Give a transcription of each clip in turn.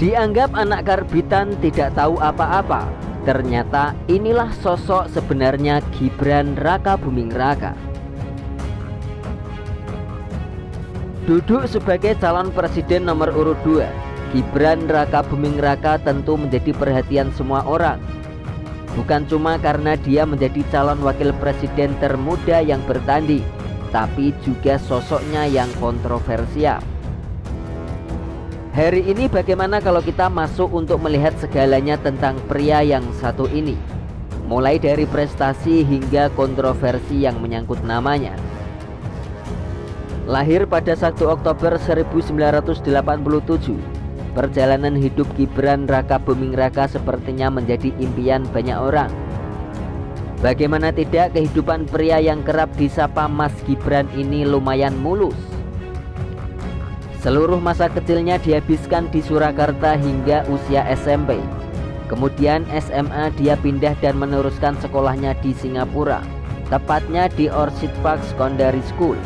Dianggap anak karbitan tidak tahu apa-apa, ternyata inilah sosok sebenarnya Gibran Raka Buming Raka. Duduk sebagai calon presiden nomor urut 2, Gibran Raka Buming Raka tentu menjadi perhatian semua orang. Bukan cuma karena dia menjadi calon wakil presiden termuda yang bertanding, tapi juga sosoknya yang kontroversial. Hari ini bagaimana kalau kita masuk untuk melihat segalanya tentang pria yang satu ini, mulai dari prestasi hingga kontroversi yang menyangkut namanya. Lahir pada 1 Oktober 1987, perjalanan hidup Gibran Raka Buming Raka sepertinya menjadi impian banyak orang. Bagaimana tidak, kehidupan pria yang kerap disapa Mas Gibran ini lumayan mulus. Seluruh masa kecilnya dihabiskan di Surakarta hingga usia SMP. Kemudian SMA dia pindah dan meneruskan sekolahnya di Singapura, tepatnya di Orchid Park Secondary School.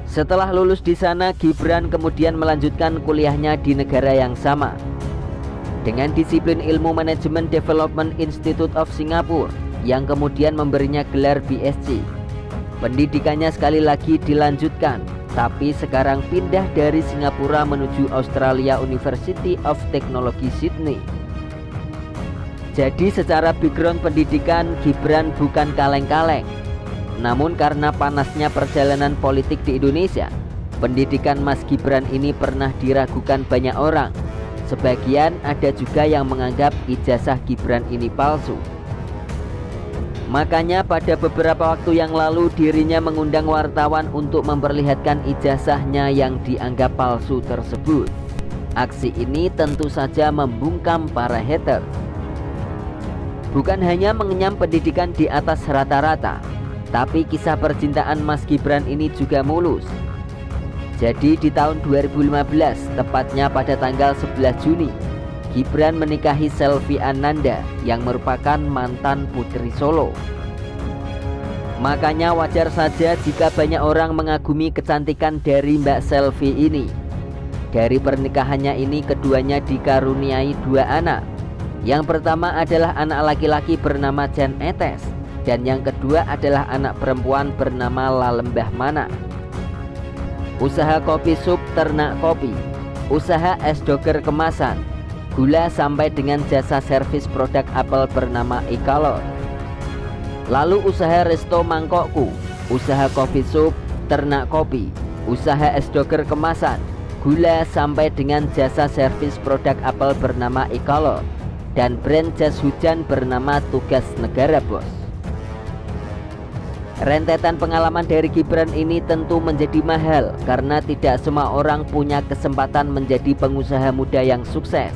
Setelah lulus di sana, Gibran kemudian melanjutkan kuliahnya di negara yang sama dengan disiplin Ilmu Manajemen Development Institute of Singapore yang kemudian memberinya gelar BSc. Pendidikannya sekali lagi dilanjutkan, tapi sekarang pindah dari Singapura menuju Australia University of Technology Sydney. Jadi secara background pendidikan Gibran bukan kaleng-kaleng. Namun karena panasnya perjalanan politik di Indonesia, pendidikan Mas Gibran ini pernah diragukan banyak orang. Sebagian ada juga yang menganggap ijazah Gibran ini palsu. Makanya pada beberapa waktu yang lalu dirinya mengundang wartawan untuk memperlihatkan ijazahnya yang dianggap palsu tersebut. Aksi ini tentu saja membungkam para hater. Bukan hanya mengenyam pendidikan di atas rata-rata, tapi kisah percintaan Mas Gibran ini juga mulus. Jadi di tahun 2015, tepatnya pada tanggal 11 Juni, Gibran menikahi Selvi Ananda yang merupakan mantan Putri Solo. Makanya wajar saja jika banyak orang mengagumi kecantikan dari Mbak Selvi ini. Dari pernikahannya ini keduanya dikaruniai 2 anak. Yang pertama adalah anak laki-laki bernama Jan Etes, dan yang kedua adalah anak perempuan bernama Lalembah Mana. Usaha kopi sup ternak kopi, usaha es doger kemasan, gula sampai dengan jasa servis produk apel bernama Ikalor. Lalu usaha resto mangkokku, usaha kopi sup, ternak kopi, usaha es doger kemasan, gula sampai dengan jasa servis produk apel bernama Ikalor, dan brand jas hujan bernama Tugas Negara Bos. Rentetan pengalaman dari Gibran ini tentu menjadi mahal karena tidak semua orang punya kesempatan menjadi pengusaha muda yang sukses.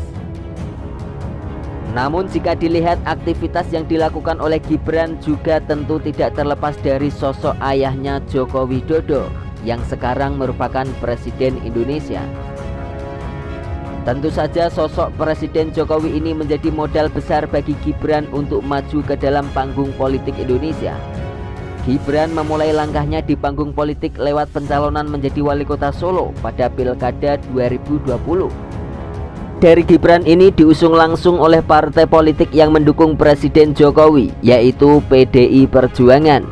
Namun jika dilihat aktivitas yang dilakukan oleh Gibran juga tentu tidak terlepas dari sosok ayahnya Joko Widodo yang sekarang merupakan Presiden Indonesia. Tentu saja sosok Presiden Jokowi ini menjadi modal besar bagi Gibran untuk maju ke dalam panggung politik Indonesia. Gibran memulai langkahnya di panggung politik lewat pencalonan menjadi wali kota Solo pada Pilkada 2020. Dari Gibran ini diusung langsung oleh partai politik yang mendukung Presiden Jokowi, yaitu PDI Perjuangan.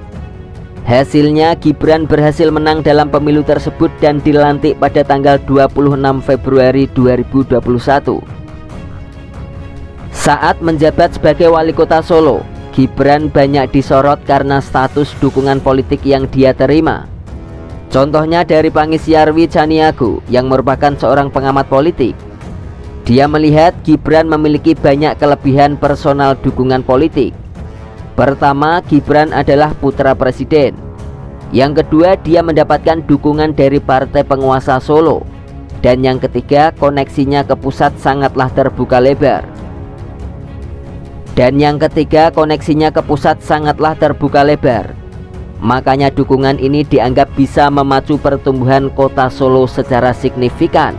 Hasilnya Gibran berhasil menang dalam pemilu tersebut dan dilantik pada tanggal 26 Februari 2021. Saat menjabat sebagai wali kota Solo, Gibran banyak disorot karena status dukungan politik yang dia terima. Contohnya dari Pangisiarwi Caniago yang merupakan seorang pengamat politik. Dia melihat Gibran memiliki banyak kelebihan personal dukungan politik. Pertama, Gibran adalah putra presiden. Yang kedua, dia mendapatkan dukungan dari partai penguasa Solo. Dan yang ketiga, koneksinya ke pusat sangatlah terbuka lebar. Makanya dukungan ini dianggap bisa memacu pertumbuhan kota Solo secara signifikan.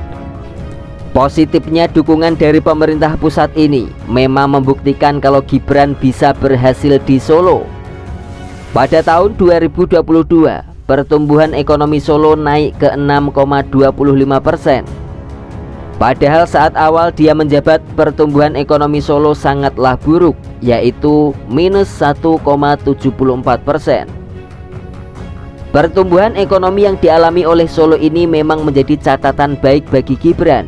Positifnya dukungan dari pemerintah pusat ini memang membuktikan kalau Gibran bisa berhasil di Solo. Pada tahun 2022, pertumbuhan ekonomi Solo naik ke 6,25%. Padahal saat awal dia menjabat, pertumbuhan ekonomi Solo sangatlah buruk, yaitu minus 1,74%. Pertumbuhan ekonomi yang dialami oleh Solo ini memang menjadi catatan baik bagi Gibran,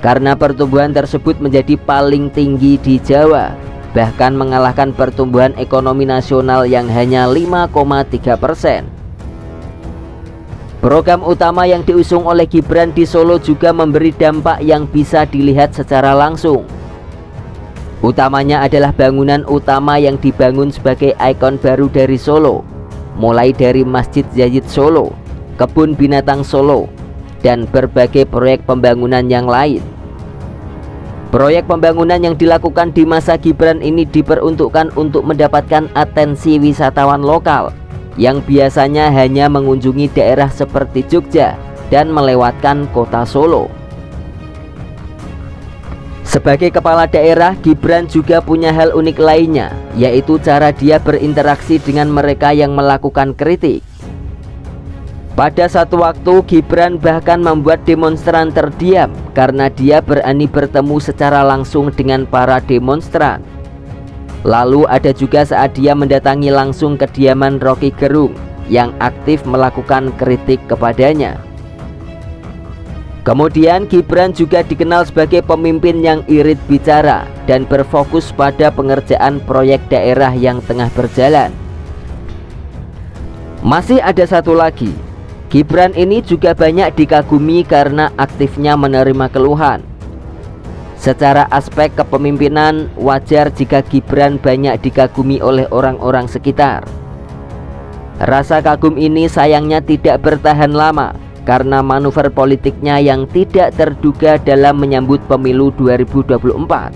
karena pertumbuhan tersebut menjadi paling tinggi di Jawa, bahkan mengalahkan pertumbuhan ekonomi nasional yang hanya 5,3%. Program utama yang diusung oleh Gibran di Solo juga memberi dampak yang bisa dilihat secara langsung. Utamanya adalah bangunan utama yang dibangun sebagai ikon baru dari Solo, mulai dari Masjid Zayid Solo, Kebun Binatang Solo, dan berbagai proyek pembangunan yang lain. Proyek pembangunan yang dilakukan di masa Gibran ini diperuntukkan untuk mendapatkan atensi wisatawan lokal yang biasanya hanya mengunjungi daerah seperti Jogja dan melewatkan kota Solo. Sebagai kepala daerah, Gibran juga punya hal unik lainnya, yaitu cara dia berinteraksi dengan mereka yang melakukan kritik. Pada satu waktu, Gibran bahkan membuat demonstran terdiam karena dia berani bertemu secara langsung dengan para demonstran. Lalu ada juga saat dia mendatangi langsung kediaman Rocky Gerung yang aktif melakukan kritik kepadanya. Kemudian Gibran juga dikenal sebagai pemimpin yang irit bicara dan berfokus pada pengerjaan proyek daerah yang tengah berjalan. Masih ada satu lagi, Gibran ini juga banyak dikagumi karena aktifnya menerima keluhan. Secara aspek kepemimpinan, wajar jika Gibran banyak dikagumi oleh orang-orang sekitar. Rasa kagum ini sayangnya tidak bertahan lama karena manuver politiknya yang tidak terduga dalam menyambut pemilu 2024.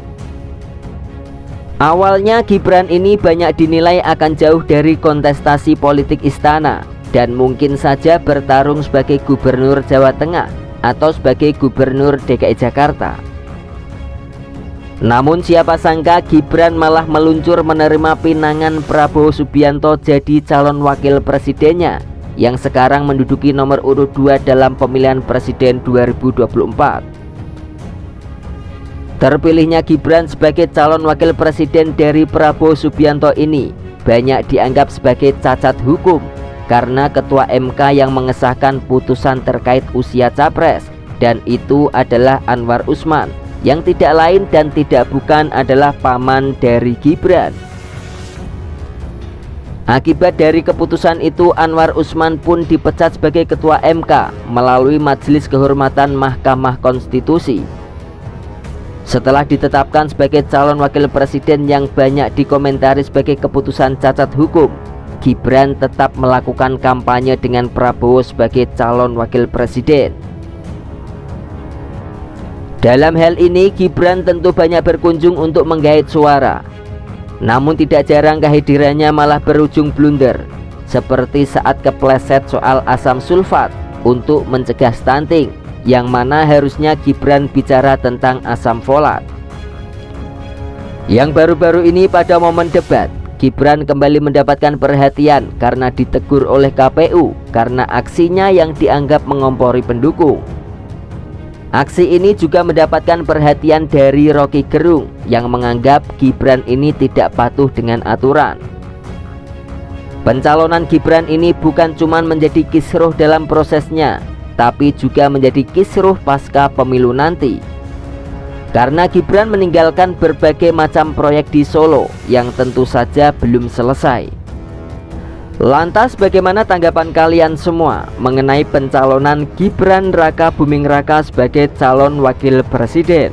Awalnya Gibran ini banyak dinilai akan jauh dari kontestasi politik istana dan mungkin saja bertarung sebagai gubernur Jawa Tengah atau sebagai gubernur DKI Jakarta. Namun siapa sangka Gibran malah meluncur menerima pinangan Prabowo Subianto jadi calon wakil presidennya yang sekarang menduduki nomor urut 2 dalam pemilihan presiden 2024. Terpilihnya Gibran sebagai calon wakil presiden dari Prabowo Subianto ini banyak dianggap sebagai cacat hukum karena Ketua MK yang mengesahkan putusan terkait usia capres, dan itu adalah Anwar Usman, yang tidak lain dan tidak bukan adalah paman dari Gibran. Akibat dari keputusan itu, Anwar Usman pun dipecat sebagai Ketua MK melalui Majelis Kehormatan Mahkamah Konstitusi. Setelah ditetapkan sebagai calon wakil presiden yang banyak dikomentari sebagai keputusan cacat hukum, Gibran tetap melakukan kampanye dengan Prabowo sebagai calon wakil presiden. Dalam hal ini Gibran tentu banyak berkunjung untuk menggait suara. Namun tidak jarang kehadirannya malah berujung blunder, seperti saat kepleset soal asam sulfat untuk mencegah stunting, yang mana harusnya Gibran bicara tentang asam folat. Yang baru-baru ini pada momen debat, Gibran kembali mendapatkan perhatian karena ditegur oleh KPU karena aksinya yang dianggap mengompori pendukung. Aksi ini juga mendapatkan perhatian dari Rocky Gerung yang menganggap Gibran ini tidak patuh dengan aturan. Pencalonan Gibran ini bukan cuma menjadi kisruh dalam prosesnya, tapi juga menjadi kisruh pasca pemilu nanti. Karena Gibran meninggalkan berbagai macam proyek di Solo yang tentu saja belum selesai. Lantas bagaimana tanggapan kalian semua mengenai pencalonan Gibran Raka Buming Raka sebagai calon wakil presiden?